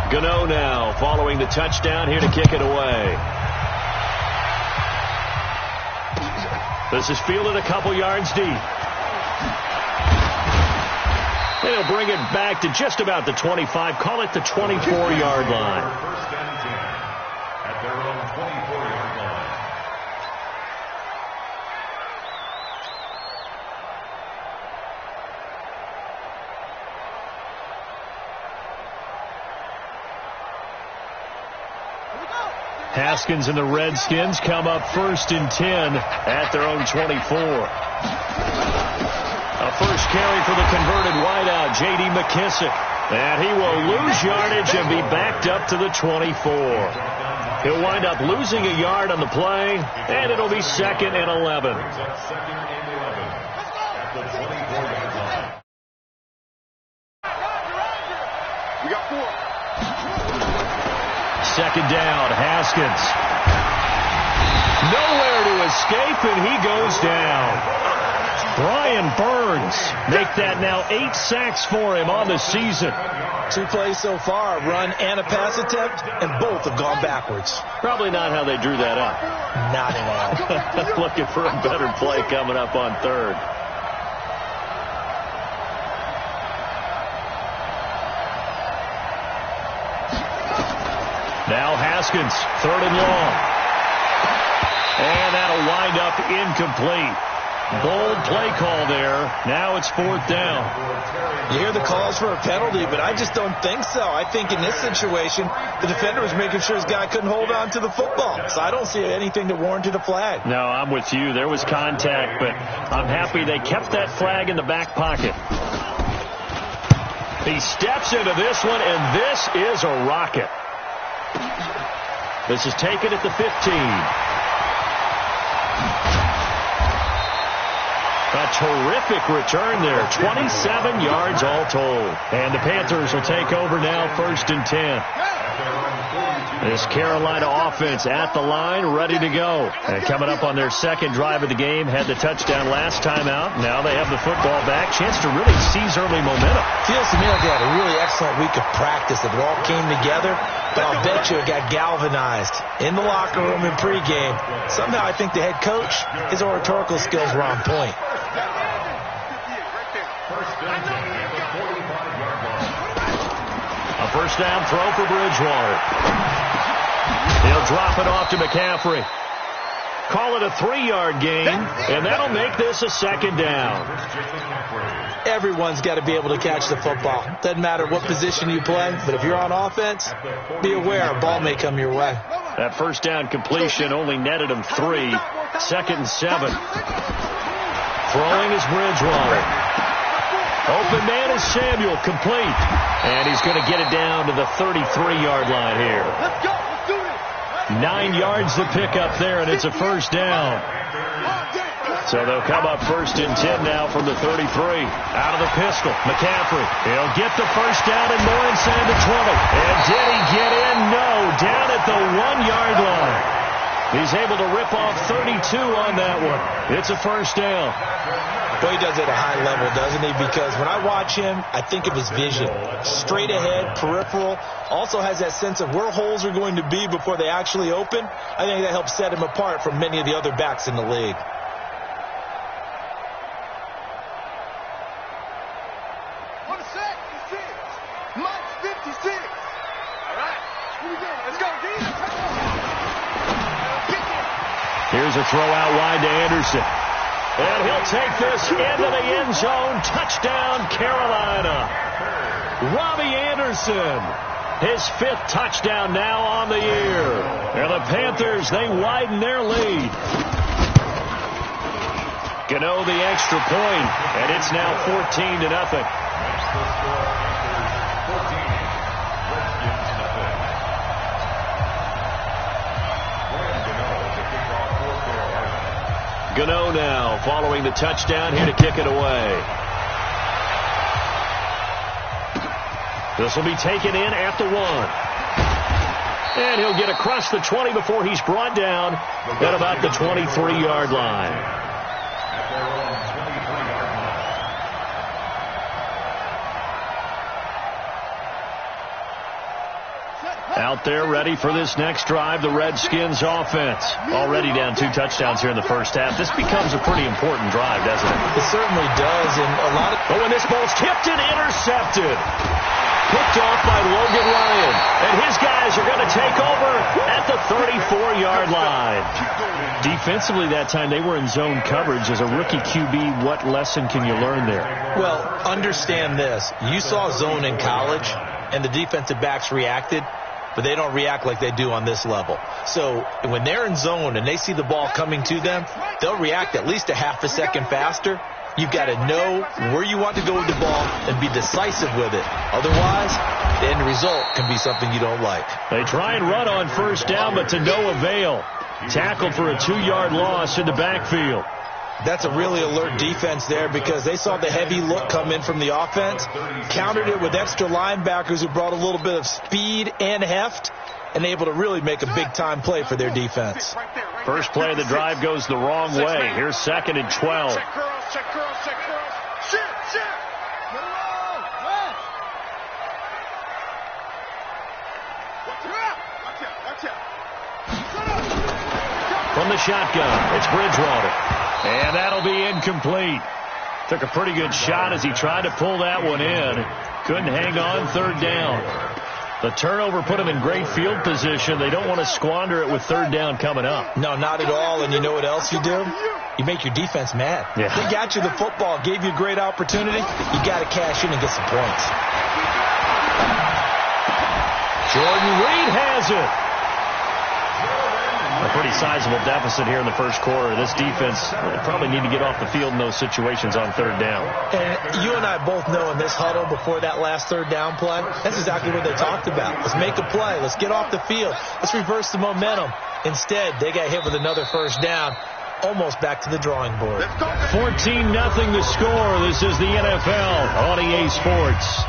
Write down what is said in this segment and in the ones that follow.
Gano now following the touchdown here to kick it away. This is fielded a couple yards deep. They'll bring it back to just about the 25. Call it the 24-yard line. First down and 10 at their own 24-yard line. Haskins and the Redskins come up first and 10 at their own 24. A first carry for the converted wideout, J.D. McKissick. And he will lose yardage and be backed up to the 24. He'll wind up losing a yard on the play, and it'll be 2nd and 11. At the 24-yard line. We got 4. Second down, Haskins. Nowhere to escape, and he goes down. Brian Burns make that now 8 sacks for him on the season. 2 plays so far, a run and a pass attempt, and both have gone backwards. Probably not how they drew that up. Not at all. Looking for a better play coming up on 3rd. Now Haskins, 3rd and long. And that'll wind up incomplete. Bold play call there. Now it's 4th down. You hear the calls for a penalty, but I just don't think so. I think in this situation, the defender was making sure his guy couldn't hold on to the football. So I don't see anything that warranted a flag. No, I'm with you. There was contact, but I'm happy they kept that flag in the back pocket. He steps into this one, and this is a rocket. This is taken at the 15. A terrific return there. 27 yards all told. And the Panthers will take over now, 1st and 10. This Carolina offense at the line, ready to go. And coming up on their 2nd drive of the game, had the touchdown last time out. Now they have the football back. Chance to really seize early momentum. Feels to me like they had a really excellent week of practice. If it all came together, but I'll bet you it got galvanized in the locker room in pregame. Somehow I think the head coach, his oratorical skills were on point. A first down throw for Bridgewater. He'll drop it off to McCaffrey. Call it a 3-yard gain, and that'll make this a 2nd down. Everyone's got to be able to catch the football. Doesn't matter what position you play, but if you're on offense, be aware a ball may come your way. That first down completion only netted him 3. 2nd and 7. Throwing is Bridgewater. Open man is Samuel, complete. And he's going to get it down to the 33-yard line here. 9 yards to pick up there, and it's a first down. So they'll come up 1st and 10 now from the 33. Out of the pistol, McCaffrey. He'll get the first down and more inside the 20. And did he get in? No, down at the 1-yard line. He's able to rip off 32 on that one. It's a first down. Boy, he does it at a high level, doesn't he? Because when I watch him, I think of his vision. Straight ahead, peripheral. Also has that sense of where holes are going to be before they actually open. I think that helps set him apart from many of the other backs in the league. Here's a throw out wide to Anderson. And he'll take this into the end zone. Touchdown, Carolina. Robbie Anderson. His 5th touchdown now on the year. And the Panthers, they widen their lead. Gano the extra point, and it's now 14-0. Gano now following the touchdown here to kick it away. This will be taken in at the 1. And he'll get across the 20 before he's brought down at about the 23-yard line. Out there ready for this next drive, the Redskins offense. Already down 2 touchdowns here in the first half. This becomes a pretty important drive, doesn't it? It certainly does. And a lot of... But when this ball's tipped and intercepted. Picked off by Logan Ryan. And his guys are going to take over at the 34-yard line. Defensively that time, they were in zone coverage. As a rookie QB, what lesson can you learn there? Well, understand this. You saw zone in college, and the defensive backs reacted, but they don't react like they do on this level. So when they're in zone and they see the ball coming to them, they'll react at least a half a second faster. You've got to know where you want to go with the ball and be decisive with it. Otherwise, the end result can be something you don't like. They try and run on first down, but to no avail. Tackled for a 2-yard loss in the backfield. That's a really alert defense there because they saw the heavy look come in from the offense, countered it with extra linebackers who brought a little bit of speed and heft, and able to really make a big-time play for their defense. First play of the drive goes the wrong way. Here's 2nd and 12. Check girls, check girls, check girls. Shit. Watch out. From the shotgun, it's Bridgewater. And that'll be incomplete. Took a pretty good shot as he tried to pull that one in. Couldn't hang on, 3rd down. The turnover put him in great field position. They don't want to squander it with 3rd down coming up. No, not at all. And you know what else you do? You make your defense mad. Yeah. They got you the football, gave you a great opportunity. You got to cash in and get some points. Jordan Reed has it. A pretty sizable deficit here in the first quarter. This defense probably need to get off the field in those situations on 3rd down. And you and I both know in this huddle before that last 3rd down play, that's exactly what they talked about. Let's make a play. Let's get off the field. Let's reverse the momentum. Instead, they got hit with another 1st down, almost back to the drawing board. 14-0 the score. This is the NFL on EA Sports.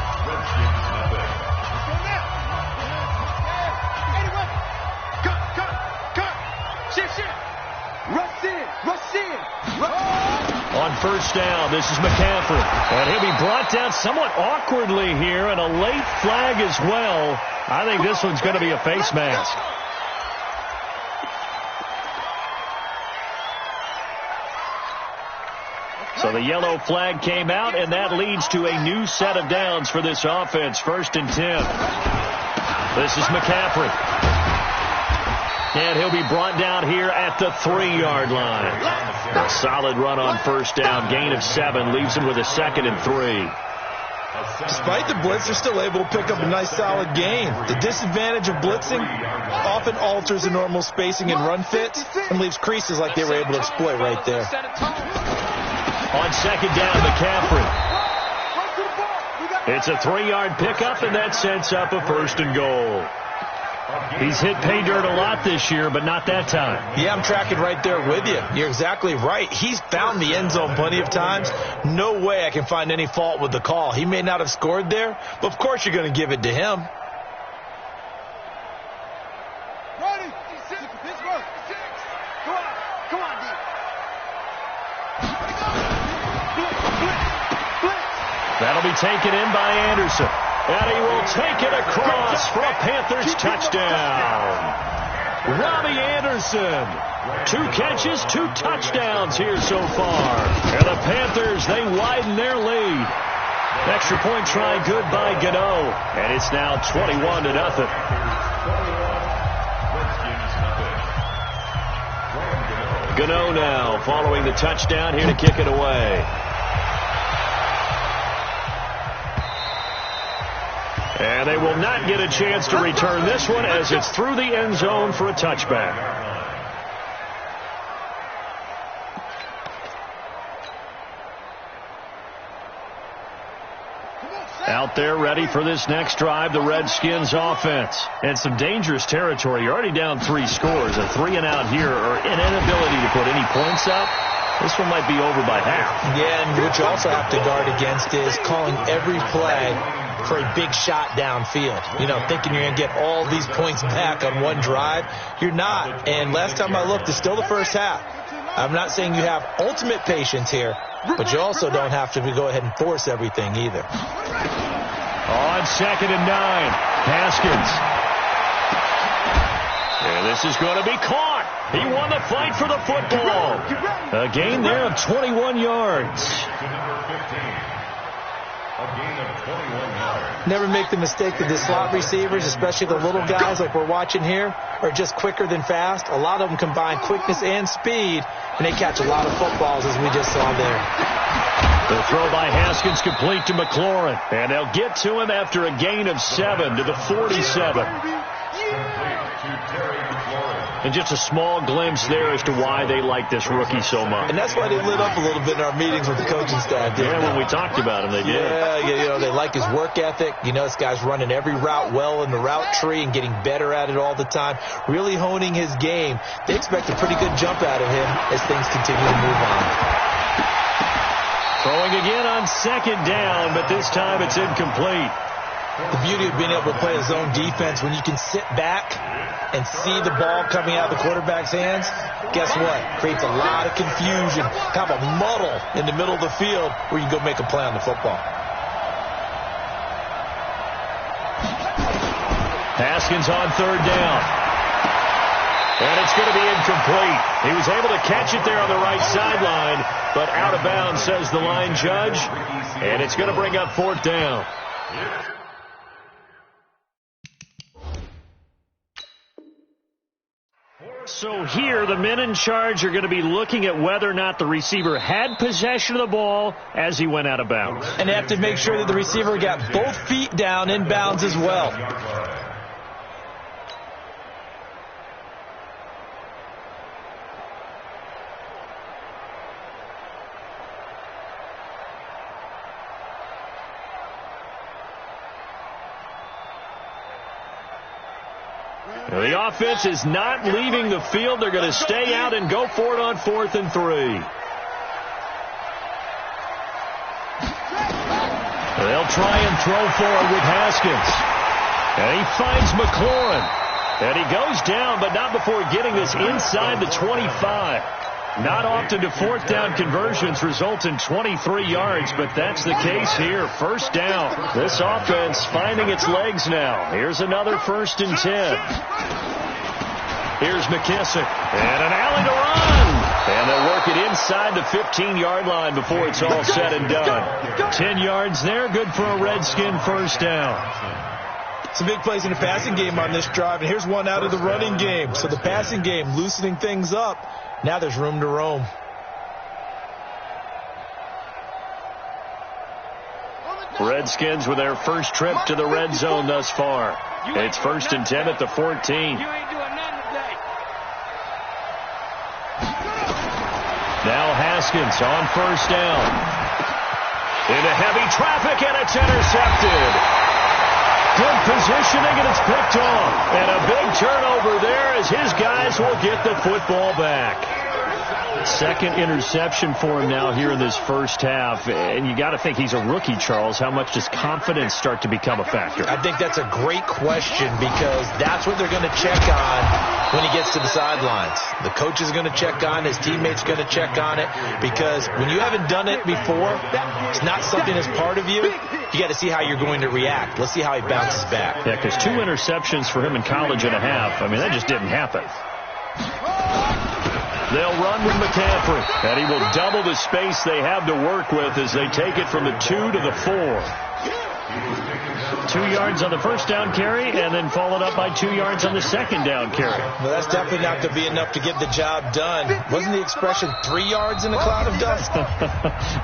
On first down, this is McCaffrey. And he'll be brought down somewhat awkwardly here, and a late flag as well. I think this one's going to be a face mask. So the yellow flag came out, and that leads to a new set of downs for this offense. 1st and 10. This is McCaffrey. And he'll be brought down here at the 3-yard line. A solid run on first down. Gain of 7 leaves him with a 2nd and 3. Despite the blitz, they're still able to pick up a nice solid gain. The disadvantage of blitzing often alters the normal spacing and run fits and leaves creases like they were able to exploit right there. On 2nd down, McCaffrey. It's a 3-yard pickup, and that sets up a 1st and goal. He's hit pay dirt a lot this year, but not that time. Yeah, I'm tracking right there with you. You're exactly right. He's found the end zone plenty of times. No way I can find any fault with the call. He may not have scored there, but of course you're going to give it to him. Ready? Pittsburgh. Come on, D. That'll be taken in by Anderson. And he will take it across for a Panthers touchdown. Robbie Anderson. 2 catches, 2 touchdowns here so far. And the Panthers, they widen their lead. Extra point try good by Gano. And it's now 21-0. Gano now following the touchdown here to kick it away. And they will not get a chance to return this one as it's through the end zone for a touchback. Out there ready for this next drive, the Redskins offense. And some dangerous territory. You're already down 3 scores. A 3-and-out here or an inability to put any points up. This one might be over by half. Yeah, and what you also have to guard against is calling every play for a big shot downfield. You know, thinking you're going to get all these points back on one drive. You're not. And last time I looked, it's still the first half. I'm not saying you have ultimate patience here, but you also don't have to go ahead and force everything either. On 2nd and 9, Haskins. And this is going to be caught. He won the fight for the football. A gain there of 21 yards. Never make the mistake that the slot receivers, especially the little guys like we're watching here, are just quicker than fast. A lot of them combine quickness and speed, and they catch a lot of footballs, as we just saw there. The throw by Haskins complete to McLaurin, and they'll get to him after a gain of 7 to the 47. And just a small glimpse there as to why they like this rookie so much. And that's why they lit up a little bit in our meetings with the coaching staff. Yeah, when we talked about him, they did. Yeah, they like his work ethic. This guy's running every route well in the route tree and getting better at it all the time, really honing his game. They expect a pretty good jump out of him as things continue to move on. Throwing again on second down, but this time it's incomplete. The beauty of being able to play a zone defense, when you can sit back and see the ball coming out of the quarterback's hands, guess what? Creates a lot of confusion, kind of a muddle in the middle of the field where you can go make a play on the football. Haskins on third down. And it's going to be incomplete. He was able to catch it there on the right sideline, but out of bounds, says the line judge. And it's going to bring up fourth down. So here, the men in charge are going to be looking at whether or not the receiver had possession of the ball as he went out of bounds. And they have to make sure that the receiver got both feet down in bounds as well. The offense is not leaving the field. They're going to stay out and go for it on 4th and 3. They'll try and throw forward with Haskins. And he finds McLaurin. And he goes down, but not before getting this inside the 25. Not often do fourth down conversions result in 23 yards, but that's the case here. First down. This offense finding its legs now. Here's another 1st and 10. Here's McKissick. And an alley to run. And they'll work it inside the 15-yard line before it's all said and done. 10 yards there. Good for a Redskin first down. Some big plays in the passing game on this drive, and here's one out of the running game. So the passing game loosening things up. Now there's room to roam. Redskins with their first trip to the red zone thus far. It's 1st and 10 at the 14. Now Haskins on first down. Into heavy traffic, and it's intercepted. Good positioning, and it's picked off. And a big turnover there as his guys will get the football back. Second interception for him now here in this first half. And you got to think he's a rookie, Charles. How much does confidence start to become a factor? I think that's a great question, because that's what they're going to check on when he gets to the sidelines. The coach is going to check on it. His teammates are going to check on it, because when you haven't done it before, it's not something that's part of you. You got to see how you're going to react. Let's see how he bounces back. Yeah, because 2 interceptions for him in college and a half. I mean, that just didn't happen. They'll run with McCaffrey, and he will double the space they have to work with as they take it from the 2 to the 4. 2 yards on the first down carry, and then followed up by 2 yards on the second down carry. Well, that's definitely not going to be enough to get the job done. Wasn't the expression 3 yards in a cloud of dust?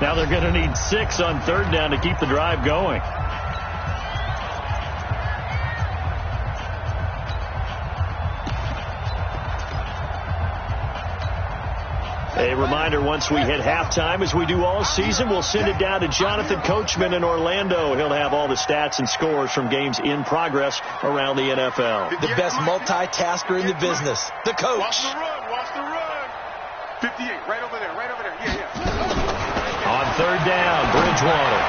Now they're going to need 6 on third down to keep the drive going. A reminder, once we hit halftime, as we do all season, we'll send it down to Jonathan Coachman in Orlando. He'll have all the stats and scores from games in progress around the NFL. The best multitasker in the business, the coach. Watch the run, watch the run. 58, right over there, right over there. Yeah. On third down, Bridgewater.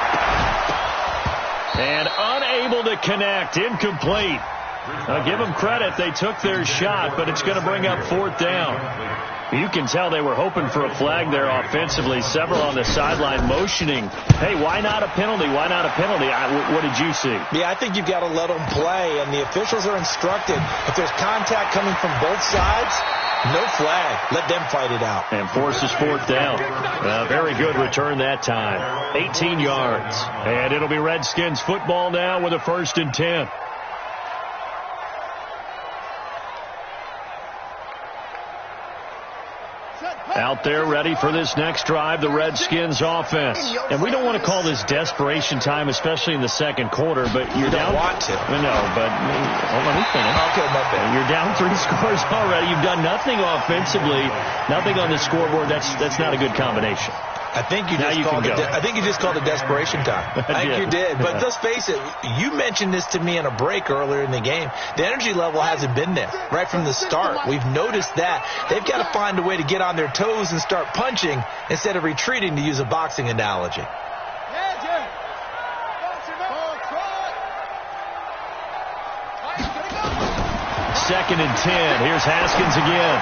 And unable to connect, incomplete. I'll give them credit, they took their shot, but it's going to bring up fourth down. You can tell they were hoping for a flag there offensively. Several on the sideline motioning, hey, why not a penalty? Why not a penalty? What did you see? Yeah, I think you've got to let them play, and the officials are instructed. If there's contact coming from both sides, no flag. Let them fight it out. And forces fourth down. Very good return that time. 18 yards. And it'll be Redskins football now with a 1st and 10. Out there ready for this next drive, the Redskins offense. And we don't want to call this desperation time, especially in the second quarter, but you're down. You don't want to. No, but let me finish. Okay, my bad. You're down 3 scores already. You've done nothing offensively, nothing on the scoreboard. That's not a good combination. I think you just called it desperation time. I think you did. But let's face it, you mentioned this to me in a break earlier in the game. The energy level hasn't been there right from the start. We've noticed that. They've got to find a way to get on their toes and start punching instead of retreating, to use a boxing analogy. 2nd and 10. Here's Haskins again.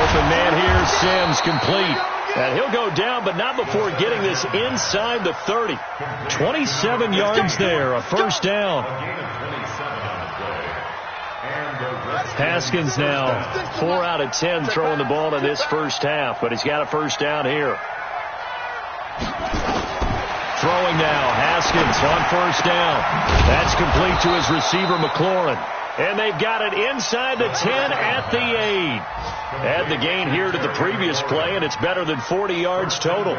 Open man here, Sims complete. And he'll go down, but not before getting this inside the 30. 27 yards there, a 1st down. Haskins now 4 out of 10 throwing the ball in this first half, but he's got a 1st down here. Throwing now, Haskins on 1st down. That's complete to his receiver, McLaurin. And they've got it inside the 10 at the 8. Add the gain here to the previous play, and it's better than 40 yards total.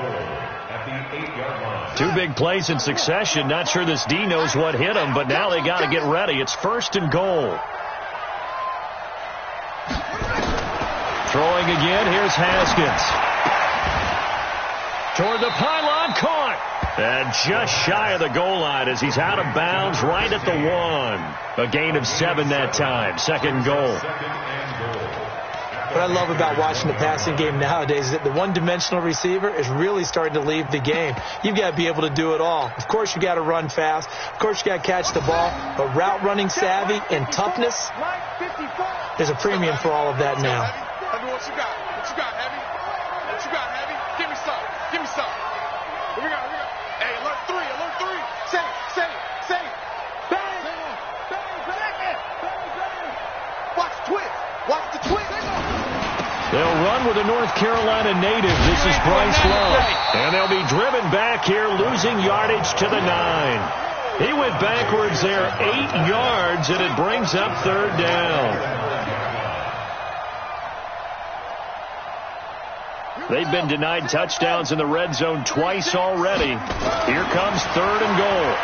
2 big plays in succession. Not sure this D knows what hit him, but now they got to get ready. It's 1st and goal. Throwing again. Here's Haskins. Toward the pylon, caught. And just shy of the goal line as he's out of bounds right at the 1. A gain of 7 that time. 2nd goal. What I love about watching the passing game nowadays is that the one-dimensional receiver is really starting to leave the game. You've got to be able to do it all. Of course, you got to run fast. Of course, you got to catch the ball. But route running savvy and toughness, there's a premium for all of that now. Heavy, what you got? What you got, Heavy? What you got, Heavy? Give me some. Give me some. Here we go. Here we go. Hey, alert 3. Alert 3. Say it. Bang. Bang. Watch the twist. Watch the twist. They'll run with a North Carolina native. This is Bryce Love. And they'll be driven back here, losing yardage to the 9. He went backwards there 8 yards, and it brings up 3rd down. They've been denied touchdowns in the red zone twice already. Here comes 3rd and goal.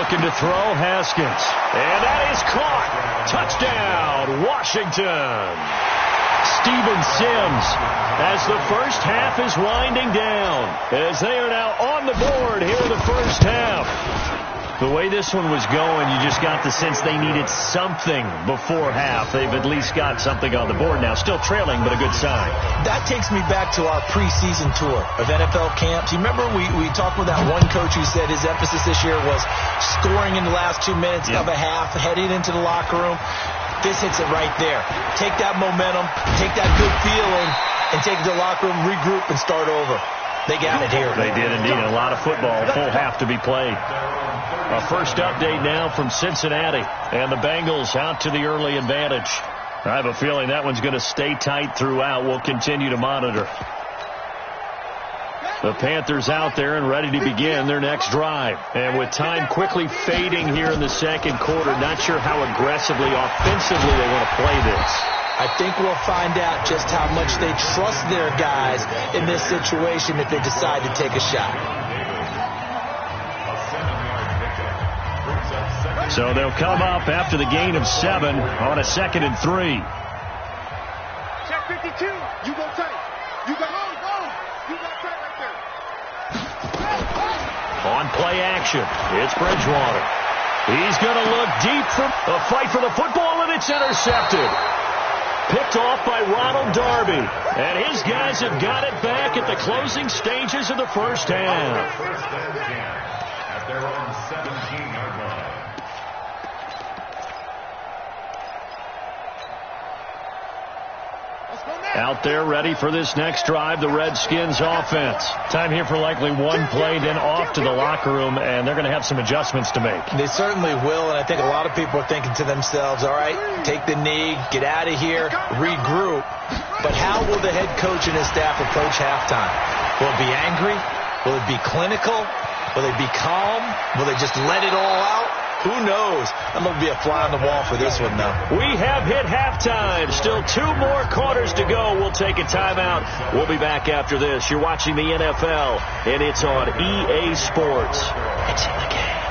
Looking to throw, Haskins. And that is caught. Touchdown, Washington. Steven Sims as the first half is winding down. As they are now on the board here in the first half. The way this one was going, you just got the sense they needed something before half. They've at least got something on the board now. Still trailing, but a good sign. That takes me back to our preseason tour of NFL camps. You remember we talked with that one coach who said his emphasis this year was scoring in the last 2 minutes of a half, heading into the locker room. This hits it right there. Take that momentum, take that good feeling, and take it to the locker room, regroup, and start over. They got it here. They did indeed. A lot of football, full half to be played. A first update now from Cincinnati. And the Bengals out to the early advantage. I have a feeling that one's going to stay tight throughout. We'll continue to monitor. The Panthers out there and ready to begin their next drive. And with time quickly fading here in the second quarter, not sure how aggressively, offensively they want to play this. I think we'll find out just how much they trust their guys in this situation if they decide to take a shot. So they'll come up after the gain of 7 on a 2nd and 3. Check 52. You go tight. You got go. You got tight right there. On play action, it's Bridgewater. He's going to look deep for a fight for the football, and it's intercepted. Picked off by Ronald Darby. And his guys have got it back at the closing stages of the first half. At their own 17-yard line. Out there ready for this next drive, the Redskins offense. Time here for likely one play, then off to the locker room, and they're going to have some adjustments to make. They certainly will, and I think a lot of people are thinking to themselves, all right, take the knee, get out of here, regroup. But how will the head coach and his staff approach halftime? Will it be angry? Will it be clinical? Will they be calm? Will they just let it all out? Who knows? I'm going to be a fly on the wall for this one, though. We have hit halftime. Still 2 more quarters to go. We'll take a timeout. We'll be back after this. You're watching the NFL, and it's on EA Sports. It's in the game.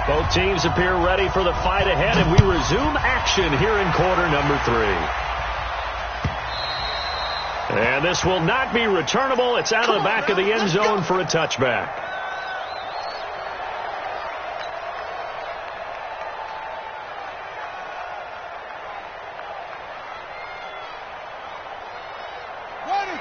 Both teams appear ready for the fight ahead, and we resume action here in quarter number 3. And this will not be returnable. It's out of the back of the end zone for a touchback.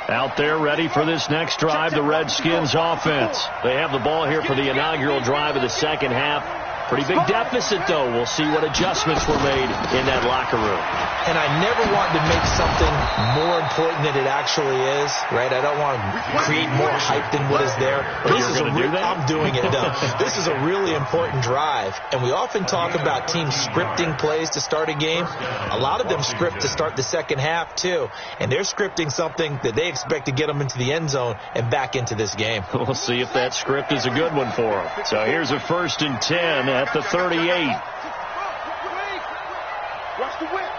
Out there ready for this next drive, the Redskins offense. They have the ball here for the inaugural drive of the second half. Pretty big deficit, though. We'll see what adjustments were made in that locker room. And I never want to make something more important than it actually is, right? I don't want to create more hype than what is there. But this is I'm doing it, though. This is a really important drive. And we often talk about teams scripting plays to start a game. A lot of them script to start the second half, too. And they're scripting something that they expect to get them into the end zone and back into this game. We'll see if that script is a good one for them. So here's a 1st and 10 at the 38. Watch the whip.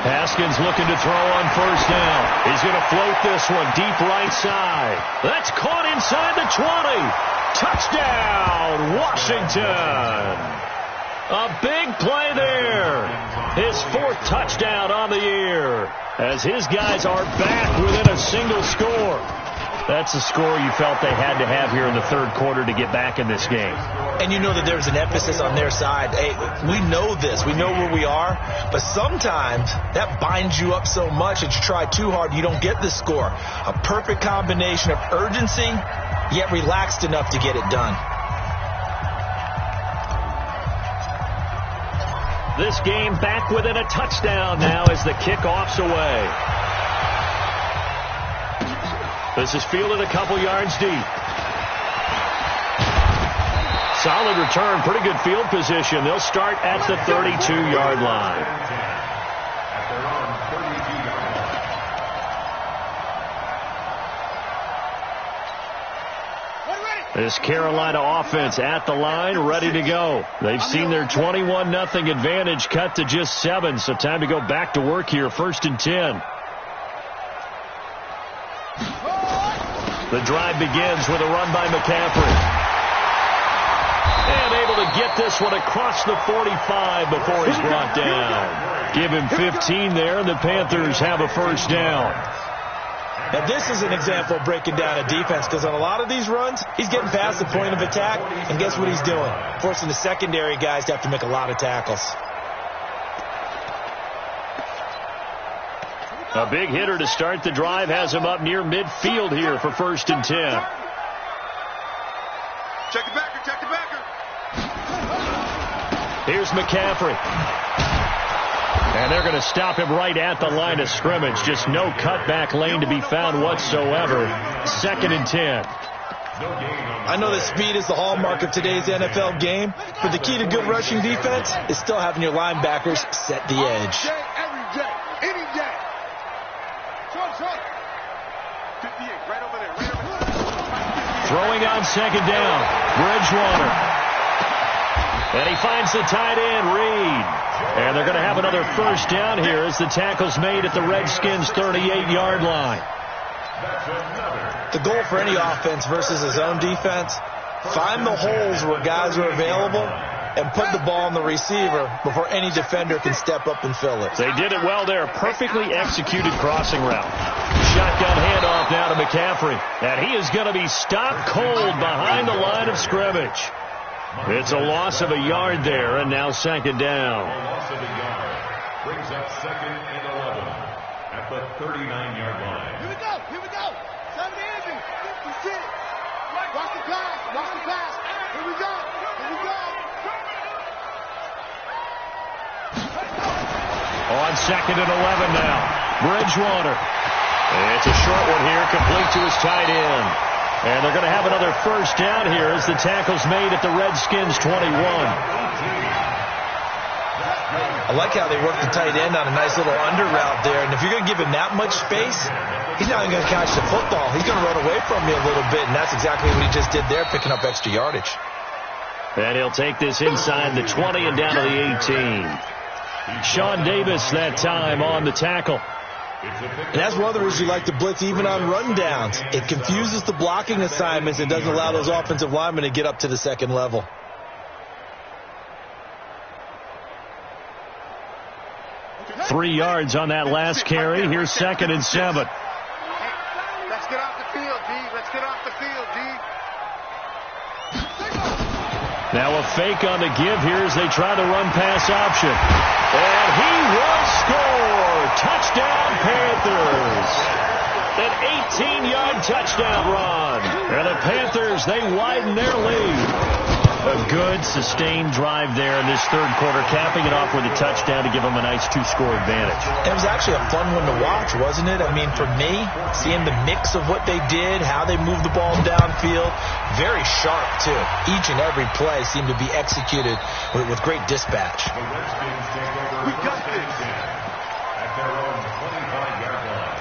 Haskins looking to throw on 1st down. He's going to float this one deep right side. That's caught inside the 20. Touchdown, Washington. A big play there. His 4th touchdown on the year as his guys are back within a single score. That's the score you felt they had to have here in the 3rd quarter to get back in this game. And you know that there's an emphasis on their side. Hey, we know this. We know where we are. But sometimes that binds you up so much that you try too hard, you don't get the score. A perfect combination of urgency, yet relaxed enough to get it done. This game back within a touchdown now as the kickoff's away. This is fielded a couple yards deep. Solid return, pretty good field position. They'll start at the 32-yard line. This Carolina offense at the line, ready to go. They've seen their 21-0 advantage cut to just 7, so time to go back to work here. 1st and 10. The drive begins with a run by McCaffrey. And able to get this one across the 45 before he's brought down. Give him 15 there, and the Panthers have a 1st down. Now, this is an example of breaking down a defense, because on a lot of these runs, he's getting past the point of attack, and guess what he's doing? Forcing the secondary guys to have to make a lot of tackles. A big hitter to start the drive has him up near midfield here for 1st and 10. Check the backer, check the backer. Here's McCaffrey. And they're going to stop him right at the line of scrimmage. Just no cutback lane to be found whatsoever. 2nd and 10. I know that speed is the hallmark of today's NFL game, but the key to good rushing defense is still having your linebackers set the edge. Every day, any day. Short. 58, right over there, Throwing on 2nd down. Bridgewater. And he finds the tight end, Reed. And they're going to have another 1st down here as the tackle's made at the Redskins' 38-yard line. The goal for any offense versus his own defense, find the holes where guys are available and put the ball on the receiver before any defender can step up and fill it. They did it well there. Perfectly executed crossing route. Shotgun handoff now to McCaffrey. And he is going to be stopped cold behind the line of scrimmage. It's a loss of a yard there, and now 2nd down. A loss of a yard brings up 2nd and 11 at the 39-yard line. Here we go. 7 easy. You see it. Watch the pass. On 2nd and 11 now. Bridgewater. It's a short one here, complete to his tight end. And they're going to have another first down here as the tackle's made at the Redskins' 21. I like how they work the tight end on a nice little under route there. And if you're going to give him that much space, he's not even going to catch the football. He's going to run away from me a little bit, and that's exactly what he just did there, picking up extra yardage. And he'll take this inside the 20 and down to the 18. Sean Davis that time on the tackle. And that's one of the reasons you like to blitz even on rundowns. It confuses the blocking assignments and doesn't allow those offensive linemen to get up to the second level. Three yards on that last carry. Here's 2nd and 7. Let's get off the field, D. Let's get off the field, D. Now a fake on the give here as they try the run-pass option. And he will score! Touchdown, Panthers! An 18-yard touchdown run. And the Panthers, they widen their lead. A good, sustained drive there in this third quarter, capping it off with a touchdown to give them a nice two-score advantage. It was actually a fun one to watch, wasn't it? I mean, for me, seeing the mix of what they did, how they moved the ball downfield, very sharp, too. Each and every play seemed to be executed with great dispatch. We got this. At their own 25-yard line.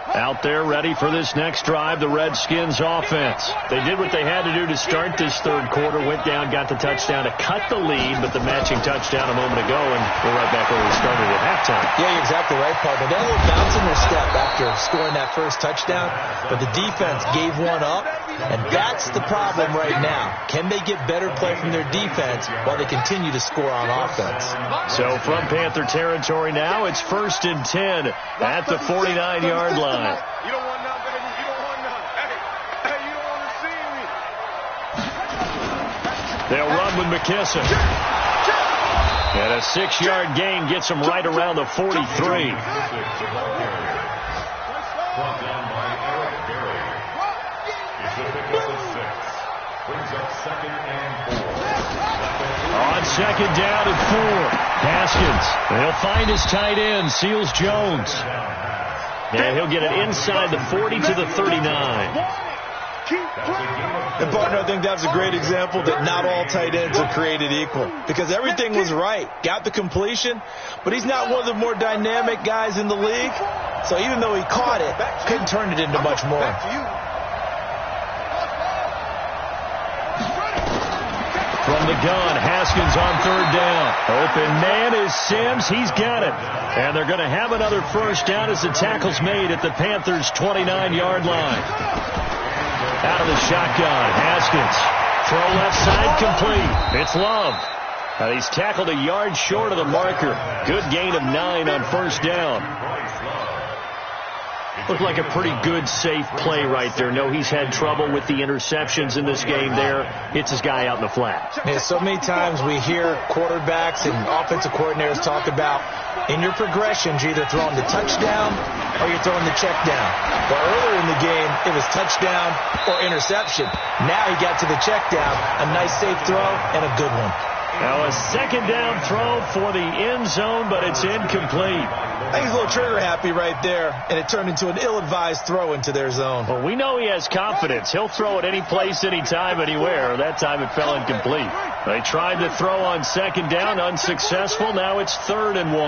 Out there ready for this next drive, the Redskins offense. They did what they had to do to start this third quarter, went down, got the touchdown to cut the lead, but the matching touchdown a moment ago, and we're right back where we started at halftime. Yeah, you're exactly right, partner. They had a little bounce in their step after scoring that first touchdown, but the defense gave one up, and that's the problem right now. Can they get better play from their defense while they continue to score on offense? So from Panther territory now, it's 1st and 10 at the 49-yard line. You don't want none, baby. You don't want none. Hey, you don't want to see me. They'll run with McKesson. And a 6-yard gain gets them right around the 43. Brought down by Eric Berry. It's a pickup of 6. Brings up 2nd and 4. On 2nd down and 4. Haskins. He'll find his tight end, Seals Jones. And he'll get it inside the 40 to the 39. And partner, I think that's a great example that not all tight ends are created equal, because everything was right. Got the completion, but he's not one of the more dynamic guys in the league. So even though he caught it, couldn't turn it into much more. From the gun, Haskins on 3rd down. Open man is Sims. He's got it. And they're going to have another first down as the tackle's made at the Panthers' 29-yard line. Out of the shotgun, Haskins. Throw left side complete. It's Love. He's tackled a yard short of the marker. Good gain of 9 on first down. Looked like a pretty good, safe play right there. No, he's had trouble with the interceptions in this game there. Hits his guy out in the flat. Man, so many times we hear quarterbacks and offensive coordinators talk about in your progressions, you're either throwing the touchdown or you're throwing the check down. But earlier in the game, it was touchdown or interception. Now he got to the check down, a nice safe throw, and a good one. Now a 2nd down throw for the end zone, but it's incomplete. I think he's a little trigger happy right there, and it turned into an ill-advised throw into their zone. Well, we know he has confidence. He'll throw it any place, anytime, anywhere. That time it fell incomplete. They tried to throw on 2nd down, unsuccessful. Now it's 3rd and 1.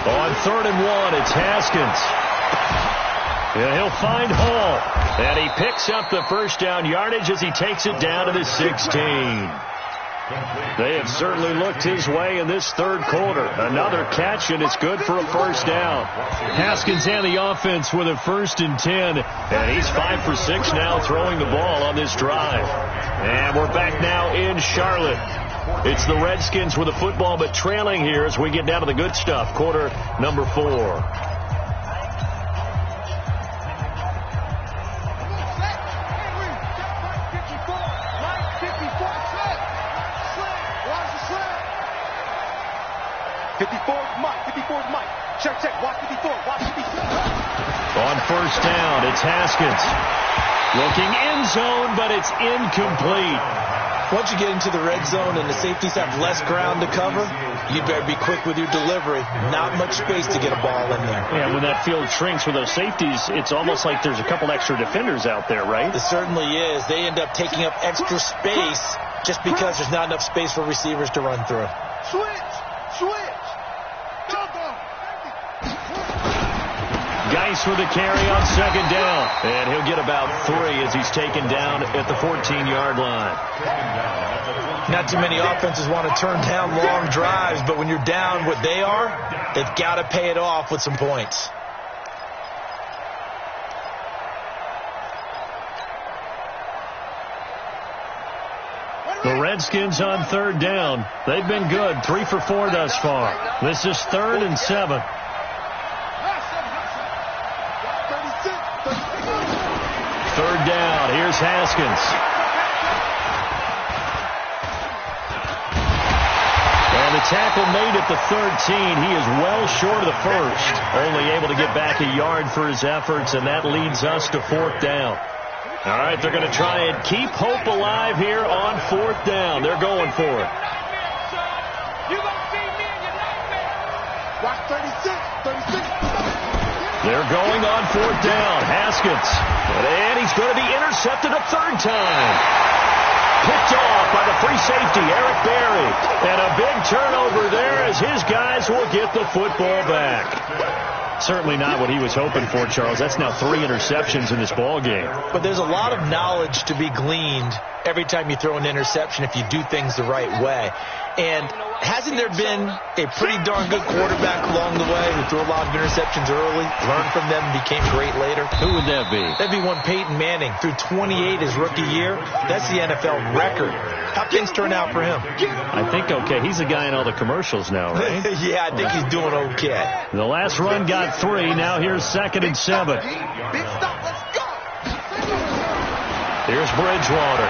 On 3rd and 1, it's Haskins. Yeah, he'll find Hall. And he picks up the first down yardage as he takes it down to the 16. They have certainly looked his way in this third quarter. Another catch, and it's good for a first down. Haskins and the offense with a 1st and 10. And he's 5 for 6 now throwing the ball on this drive. And we're back now in Charlotte. It's the Redskins with the football, but trailing here as we get down to the good stuff. Quarter number 4. 54 is Mike. Check, watch 54, watch 54. On first down, it's Haskins. Looking end zone, but it's incomplete. Once you get into the red zone and the safeties have less ground to cover, you better be quick with your delivery. Not much space to get a ball in there. Yeah, when that field shrinks with those safeties, it's almost like there's a couple extra defenders out there, right? It certainly is. They end up taking up extra space just because there's not enough space for receivers to run through. Switch. Geis with a carry on second down. And he'll get about 3 as he's taken down at the 14-yard line. Not too many offenses want to turn down long drives, but when you're down what they are, they've got to pay it off with some points. The Redskins on third down. They've been good, 3 for 4 thus far. This is 3rd and 7. Third down. Here's Haskins. And the tackle made at the 13. He is well short of the first. Only able to get back a yard for his efforts, and that leads us to 4th down. All right, they're going to try and keep hope alive here on 4th down. They're going for it. Watch 36. They're going on 4th down. Haskins. And he's going to be intercepted a 3rd time. Picked off by the free safety, Eric Berry. And a big turnover there as his guys will get the football back. Certainly not what he was hoping for, Charles. That's now 3 interceptions in this ball game. But there's a lot of knowledge to be gleaned every time you throw an interception if you do things the right way. And hasn't there been a pretty darn good quarterback along the way who threw a lot of interceptions early, learned from them, and became great later? Who would that be? That'd be one Peyton Manning. Threw 28 his rookie year. That's the NFL record. How things turn out for him? I think okay. He's the guy in all the commercials now, right? Yeah, I think he's doing okay. The last run got 3. Now here's 2nd and 7. Big stop, let's go. Here's Bridgewater.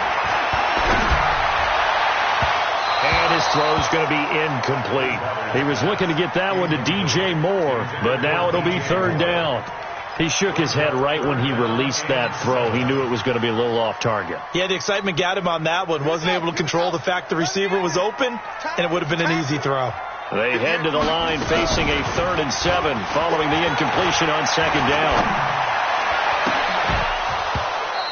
And his throw's going to be incomplete. He was looking to get that one to DJ Moore, but now it'll be 3rd down. He shook his head right when he released that throw. He knew it was going to be a little off target. Yeah, the excitement got him on that one. Wasn't able to control the fact the receiver was open, and it would have been an easy throw. They head to the line facing a 3rd and 7 following the incompletion on 2nd down.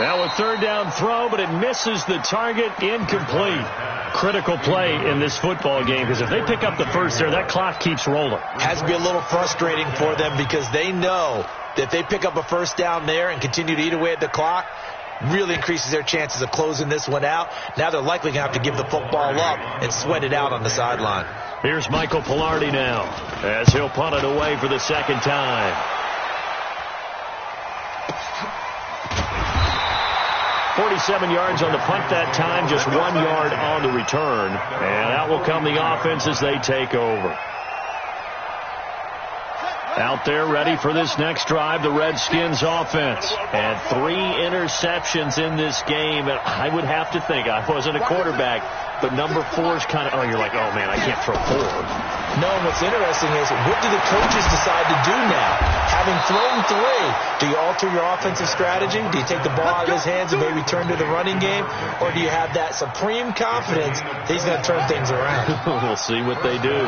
Now a 3rd down throw, but it misses the target, incomplete. Critical play in this football game because if they pick up the first there, that clock keeps rolling. Has to be a little frustrating for them because they know that if they pick up a 1st down there and continue to eat away at the clock, really increases their chances of closing this one out. Now they're likely going to have to give the football up and sweat it out on the sideline. Here's Michael Pilardi now as he'll punt it away for the 2nd time. 47 yards on the punt that time, just 1 yard on the return. And out will come the offense as they take over. Out there ready for this next drive, the Redskins offense. And 3 interceptions in this game. And I would have to think, I wasn't a quarterback, but number 4 is kind of, you're like, oh man, I can't throw 4. No, and what's interesting is, what do the coaches decide to do now? Having thrown 3, do you alter your offensive strategy? Do you take the ball out of his hands and maybe turn to the running game? Or do you have that supreme confidence that he's going to turn things around? We'll see what they do.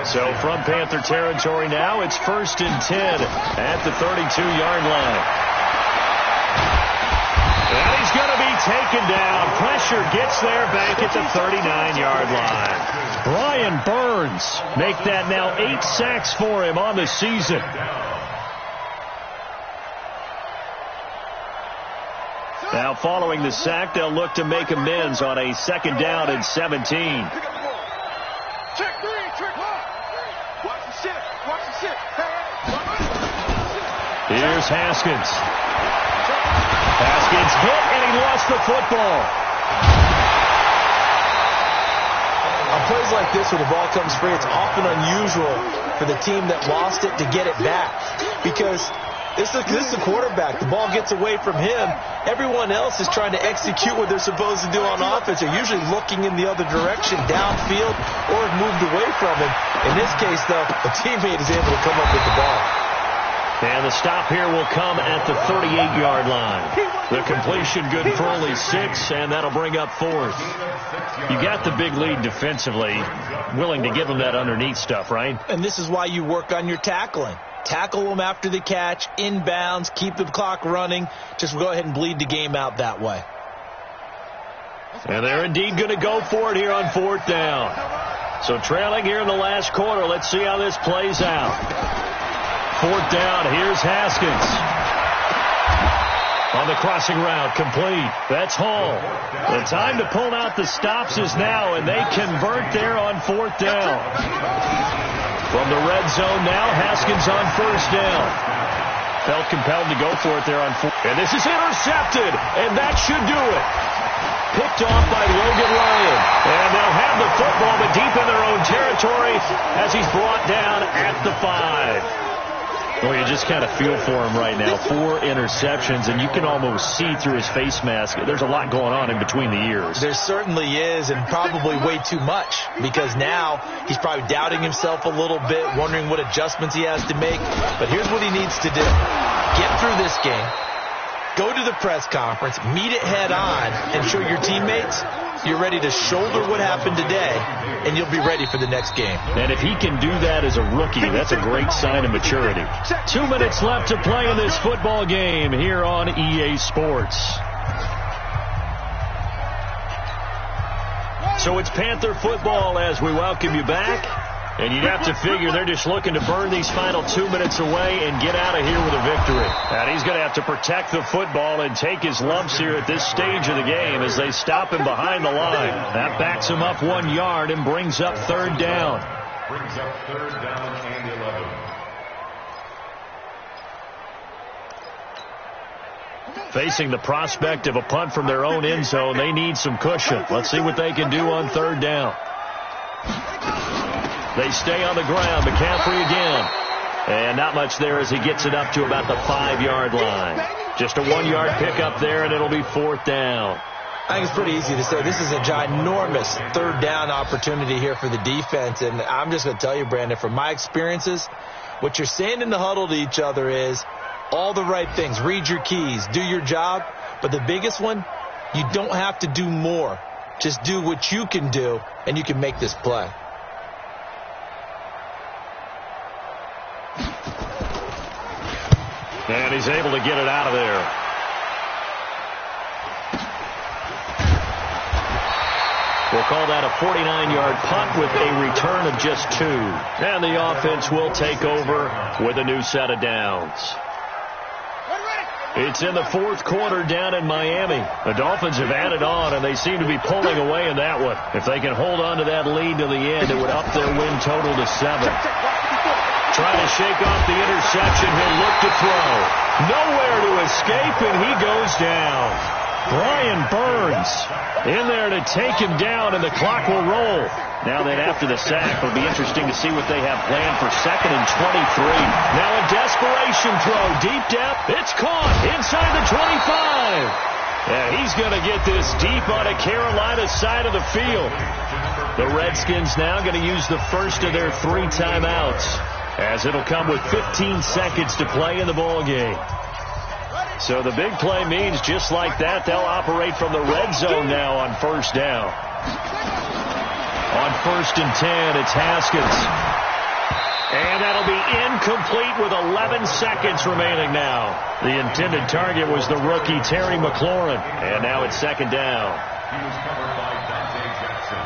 So from Panther territory now, it's 1st and 10 at the 32-yard line. And he's going to be taken down. Pressure gets there back at the 39-yard line. Brian Burns make that now 8 sacks for him on the season. Now following the sack, they'll look to make amends on a 2nd down and 17. Check 3, trick 1. Watch the shit. Here's Haskins. Haskins hit, and he lost the football. On plays like this where the ball comes free, it's often unusual for the team that lost it to get it back because This is a quarterback. The ball gets away from him. Everyone else is trying to execute what they're supposed to do on offense. They're usually looking in the other direction, downfield, or have moved away from him. In this case, though, a teammate is able to come up with the ball. And the stop here will come at the 38-yard line. The completion good for only 6, and that'll bring up 4th. You got the big lead defensively, willing to give them that underneath stuff, right? And this is why you work on your tackling. Tackle them after the catch, inbounds, keep the clock running. Just go ahead and bleed the game out that way. And they're indeed going to go for it here on 4th down. So trailing here in the last quarter. Let's see how this plays out. 4th down. Here's Haskins. On the crossing route, complete. That's Hall. The time to pull out the stops is now, and they convert there on 4th down. From the red zone now, Haskins on 1st down. Felt compelled to go for it there on 4th. And this is intercepted, and that should do it. Picked off by Logan Ryan. And they'll have the football, but deep in their own territory as he's brought down at the 5. Well, you just kind of feel for him right now. 4 interceptions, and you can almost see through his face mask. There's a lot going on in between the ears. There certainly is, and probably way too much, because now he's probably doubting himself a little bit, wondering what adjustments he has to make. But here's what he needs to do. Get through this game, go to the press conference, meet it head on, and show your teammates you're ready to shoulder what happened today, and you'll be ready for the next game. And if he can do that as a rookie, that's a great sign of maturity. 2 minutes left to play in this football game here on EA Sports. So it's Panther football as we welcome you back. And you'd have to figure they're just looking to burn these final 2 minutes away and get out of here with a victory. And he's going to have to protect the football and take his lumps here at this stage of the game as they stop him behind the line. That backs him up 1 yard and brings up 3rd down. Brings up 3rd down and 11. Facing the prospect of a punt from their own end zone, they need some cushion. Let's see what they can do on 3rd down. They stay on the ground. McCaffrey again. And not much there as he gets it up to about the 5-yard line. Just a 1-yard pickup there, and it'll be 4th down. I think it's pretty easy to say this is a ginormous 3rd down opportunity here for the defense. And I'm just going to tell you, Brandon, from my experiences, what you're saying in the huddle to each other is all the right things. Read your keys. Do your job. But the biggest one, you don't have to do more. Just do what you can do, and you can make this play. And he's able to get it out of there. We'll call that a 49-yard punt with a return of just 2. And the offense will take over with a new set of downs. It's in the 4th quarter down in Miami. The Dolphins have added on, and they seem to be pulling away in that one. If they can hold on to that lead to the end, it would up their win total to 7. Trying to shake off the interception. He'll look to throw. Nowhere to escape, and he goes down. Brian Burns in there to take him down, and the clock will roll. Now then, after the sack, it'll be interesting to see what they have planned for 2nd and 23. Now a desperation throw. Deep depth. It's caught inside the 25. And he's going to get this deep on a Carolina side of the field. The Redskins now going to use the first of their 3 timeouts, as it'll come with 15 seconds to play in the ball game. So the big play means just like that, they'll operate from the red zone now on 1st down. On 1st and 10, it's Haskins. And that'll be incomplete with 11 seconds remaining now. The intended target was the rookie Terry McLaurin. And now it's 2nd down. He was covered by Dante Jackson.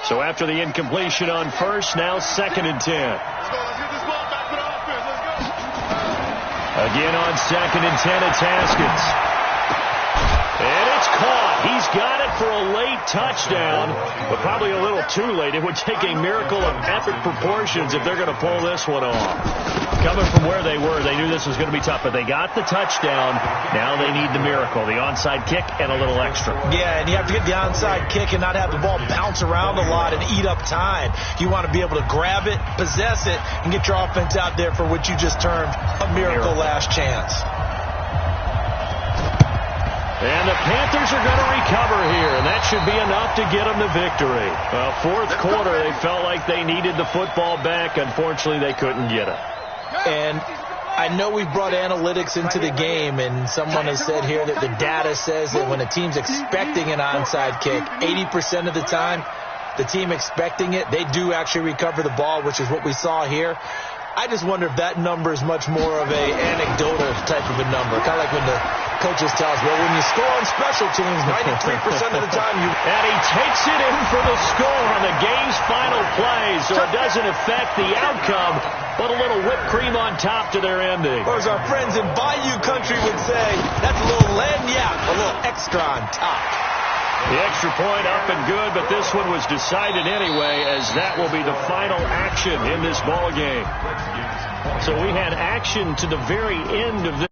So after the incompletion on 1st, now 2nd and 10. Again on 2nd and 10, it's Haskins. And it's caught. He's got it for a late touchdown, but probably a little too late. It would take a miracle of epic proportions if they're going to pull this one off. Coming from where they were, they knew this was going to be tough, but they got the touchdown. Now they need the miracle, the onside kick and a little extra. Yeah, and you have to get the onside kick and not have the ball bounce around a lot and eat up time. You want to be able to grab it, possess it, and get your offense out there for what you just termed a miracle last chance. And the Panthers are going to recover here, and that should be enough to get them the victory. Well, fourth quarter, they felt like they needed the football back. Unfortunately, they couldn't get it. And I know we've brought analytics into the game, and someone has said here that the data says that when a team's expecting an onside kick, 80% of the time, the team expecting it, they do actually recover the ball, which is what we saw here. I just wonder if that number is much more of a anecdotal type of a number, kind of like when the coaches tell us, well, when you score on special teams, 93% of the time you... And he takes it in for the score on the game's final play, so it doesn't affect the outcome, but a little whipped cream on top to their ending. Or as our friends in Bayou Country would say, that's a little lagniappe, a little extra on top. The extra point up and good, but this one was decided anyway, as that will be the final action in this ball game. So we had action to the very end of this.